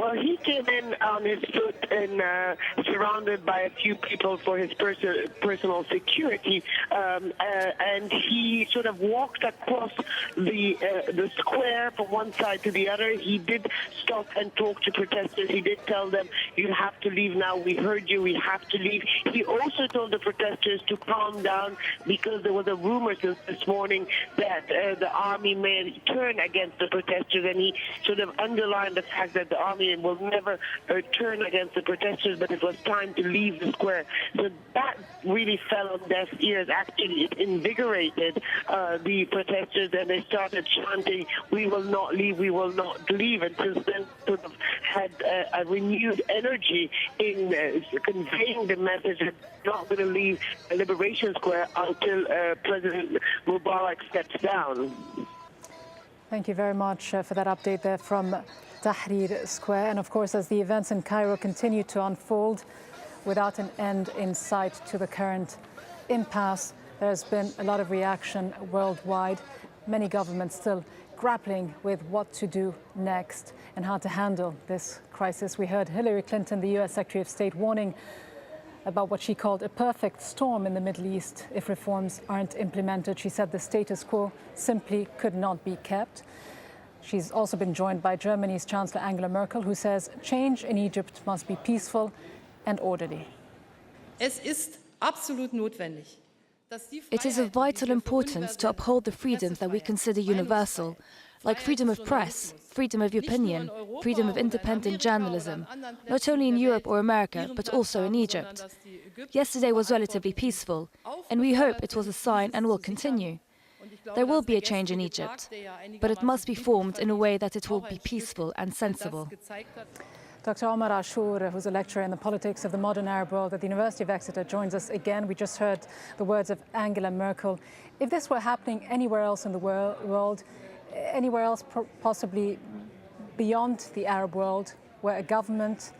Well, he came in on his foot and surrounded by a few people for his personal security, and he sort of walked across the square from one side to the other. He did stop and talk to protesters. He did tell them, "You have to leave now. We heard you. We have to leave." He also told the protesters to calm down because there was a rumor since this morning that the army may turn against the protesters, and he sort of underlined the fact that the army will never turn against the protesters, but it was time to leave the square. So that really fell on deaf ears. Actually, it invigorated the protesters, and they started chanting, "We will not leave, we will not leave." And since then, sort of had a renewed energy in conveying the message that they're not going to leave Liberation Square until President Mubarak steps down. Thank you very much for that update there from Tahrir Square. And of course, as the events in Cairo continue to unfold without an end in sight to the current impasse, there's been a lot of reaction worldwide. Many governments still grappling with what to do next and how to handle this crisis. We heard Hillary Clinton, the US Secretary of State, warning about what she called a perfect storm in the Middle East if reforms aren't implemented. She said the status quo simply could not be kept. She's also been joined by Germany's Chancellor Angela Merkel, who says change in Egypt must be peaceful and orderly. It is of vital importance to uphold the freedoms that we consider universal, like freedom of press, freedom of opinion, freedom of independent journalism, not only in Europe or America, but also in Egypt. Yesterday was relatively peaceful, and we hope it was a sign and will continue. There will be a change in Egypt, but it must be formed in a way that it will be peaceful and sensible. Dr. Omar Ashur, who's a lecturer in the politics of the modern Arab world at the University of Exeter, joins us again. We just heard the words of Angela Merkel. If this were happening anywhere else in the world, anywhere else possibly beyond the Arab world, where a government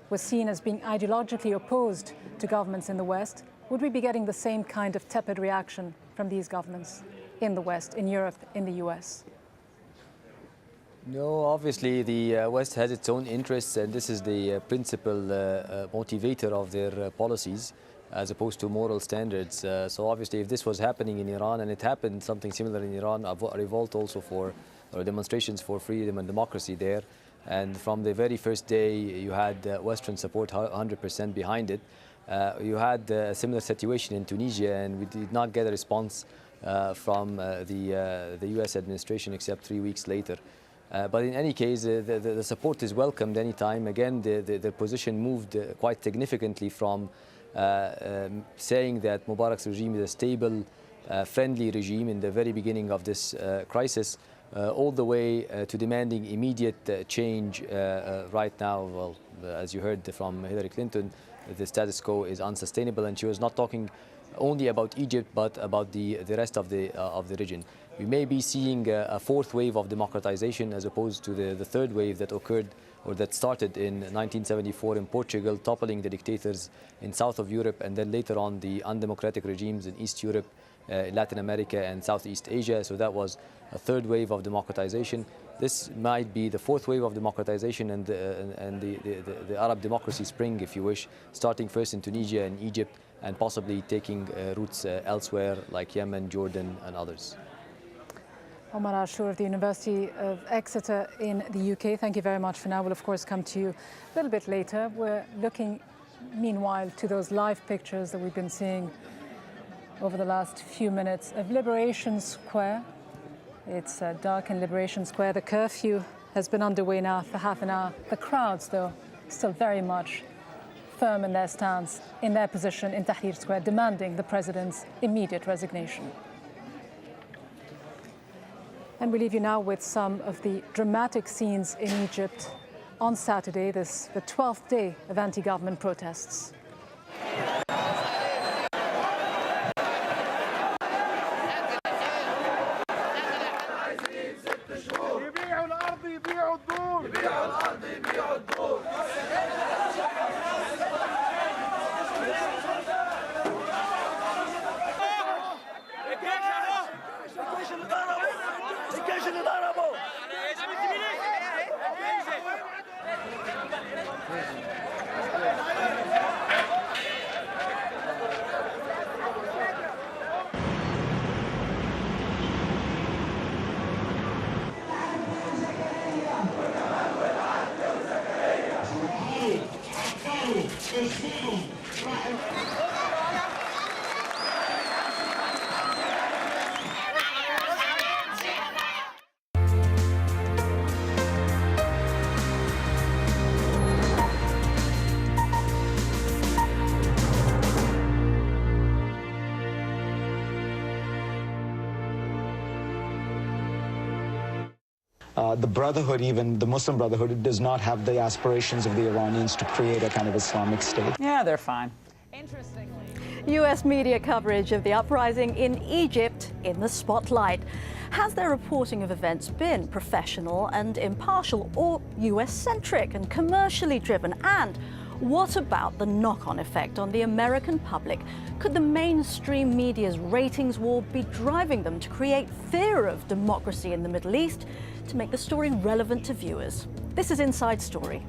was seen as being ideologically opposed to governments in the West, would we be getting the same kind of tepid reaction from these governments in the West, in Europe, in the US? No, obviously the West has its own interests, and this is the principal motivator of their policies, as opposed to moral standards. So obviously if this was happening in Iran, and it happened something similar in Iran, a revolt also for, or demonstrations for freedom and democracy there, and from the very first day you had Western support 100% behind it. You had a similar situation in Tunisia, and we did not get a response from the US administration except 3 weeks later. But in any case, the support is welcomed anytime. Again, the position moved quite significantly from saying that Mubarak's regime is a stable, friendly regime in the very beginning of this crisis, all the way to demanding immediate change right now. Well, as you heard from Hillary Clinton, the status quo is unsustainable, and she was not talking only about Egypt, but about the rest of the region. We may be seeing a fourth wave of democratization as opposed to the third wave that occurred, or that started in 1974 in Portugal, toppling the dictators in south of Europe, and then later on the undemocratic regimes in East Europe, Latin America and Southeast Asia. So that was a third wave of democratization. This might be the fourth wave of democratization and the Arab democracy spring, if you wish, starting first in Tunisia and Egypt, and possibly taking roots elsewhere like Yemen, Jordan and others. Omar Ashur of the University of Exeter in the UK, thank you very much for now. We'll of course come to you a little bit later. We're looking meanwhile to those live pictures that we've been seeing over the last few minutes of Liberation Square. It's dark in Liberation Square. The curfew has been underway now for half an hour. The crowds, though, still very much firm in their stance, in their position in Tahrir Square, demanding the president's immediate resignation. And we leave you now with some of the dramatic scenes in Egypt on Saturday, the 12th day of anti-government protests. the Brotherhood, even the Muslim Brotherhood, does not have the aspirations of the Iranians to create a kind of Islamic state. Yeah, they're fine. U.S. media coverage of the uprising in Egypt in the spotlight. Has their reporting of events been professional and impartial, or U.S.-centric and commercially driven? And what about the knock-on effect on the American public? Could the mainstream media's ratings war be driving them to create fear of democracy in the Middle East to make the story relevant to viewers? This is Inside Story.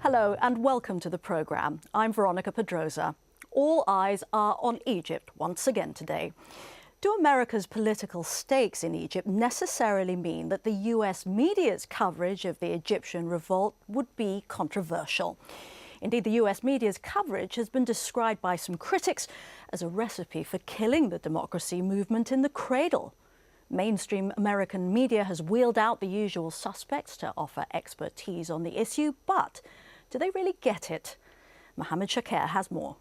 Hello and welcome to the programme. I'm Veronica Pedrosa. All eyes are on Egypt once again today. Do America's political stakes in Egypt necessarily mean that the US media's coverage of the Egyptian revolt would be controversial? Indeed, the US media's coverage has been described by some critics as a recipe for killing the democracy movement in the cradle. Mainstream American media has wheeled out the usual suspects to offer expertise on the issue, but do they really get it? Mohammed Shakir has more.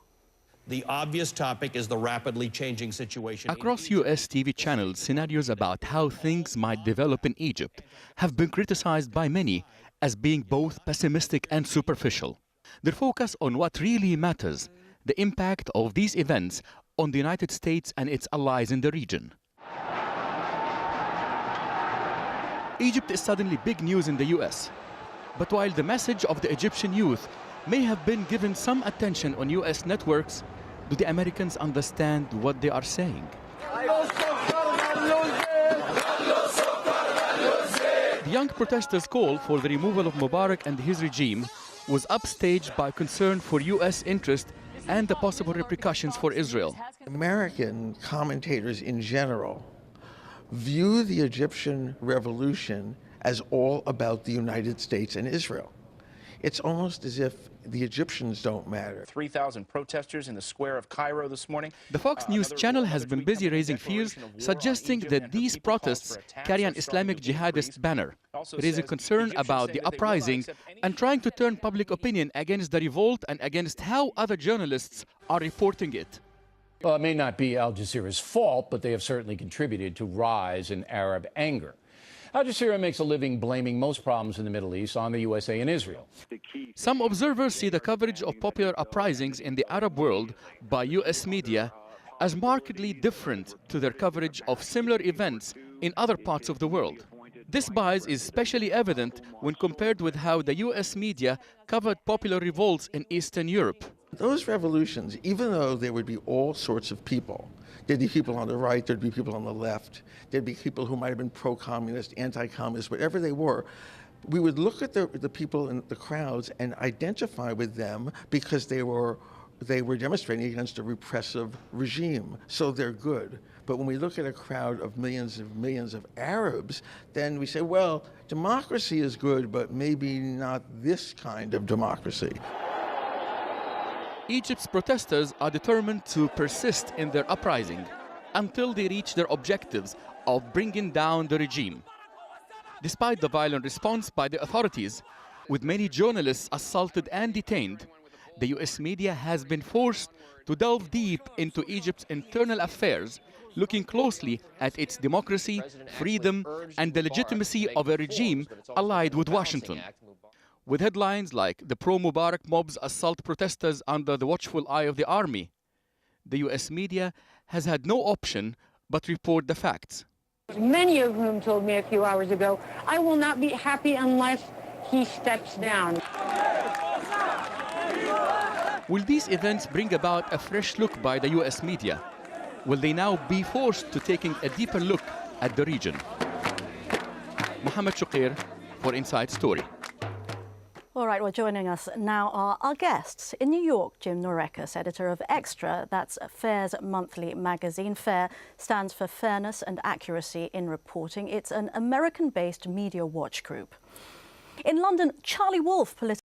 The obvious topic is the rapidly changing situation. Across U.S. TV channels, scenarios about how things might develop in Egypt have been criticized by many as being both pessimistic and superficial. Their focus on what really matters, the impact of these events on the United States and its allies in the region. Egypt is suddenly big news in the U.S. But while the message of the Egyptian youth may have been given some attention on U.S. networks, do the Americans understand what they are saying? The young protesters' call for the removal of Mubarak and his regime was upstaged by concern for U.S. interest and the possible repercussions for Israel. American commentators in general view the Egyptian revolution as all about the United States and Israel. It's almost as if the Egyptians don't matter. 3,000 protesters in the square of Cairo this morning. The Fox News channel has been busy raising fears, suggesting that these protests carry an Islamic jihadist banner, raising concern about the uprising and trying to turn public opinion against the revolt and against how other journalists are reporting it. Well, it may not be Al Jazeera's fault, but they have certainly contributed to rise in Arab anger. Al Jazeera makes a living blaming most problems in the Middle East on the USA and Israel. Some observers see the coverage of popular uprisings in the Arab world by U.S. media as markedly different to their coverage of similar events in other parts of the world. This bias is especially evident when compared with how the U.S. media covered popular revolts in Eastern Europe. Those revolutions, even though there would be all sorts of people, there'd be people on the right, there'd be people on the left, there'd be people who might have been pro-communist, anti-communist, whatever they were, we would look at the people in the crowds and identify with them because they were demonstrating against a repressive regime, so they're good. But when we look at a crowd of millions of Arabs, then we say, well, democracy is good, but maybe not this kind of democracy. Egypt's protesters are determined to persist in their uprising until they reach their objectives of bringing down the regime. Despite the violent response by the authorities, with many journalists assaulted and detained, the U.S. media has been forced to delve deep into Egypt's internal affairs, looking closely at its democracy, freedom, and the legitimacy of a regime allied with Washington. With headlines like the pro-Mubarak mobs assault protesters under the watchful eye of the army, the U.S. media has had no option but report the facts. Many of whom told me a few hours ago, I will not be happy unless he steps down. Will these events bring about a fresh look by the U.S. media? Will they now be forced to taking a deeper look at the region? Mohammed Shakir for Inside Story. All right, well, joining us now are our guests. In New York, Jim Norekas, editor of Extra, that's FAIR's monthly magazine. FAIR stands for Fairness and Accuracy in Reporting. It's an American-based media watch group. In London, Charlie Wolf, political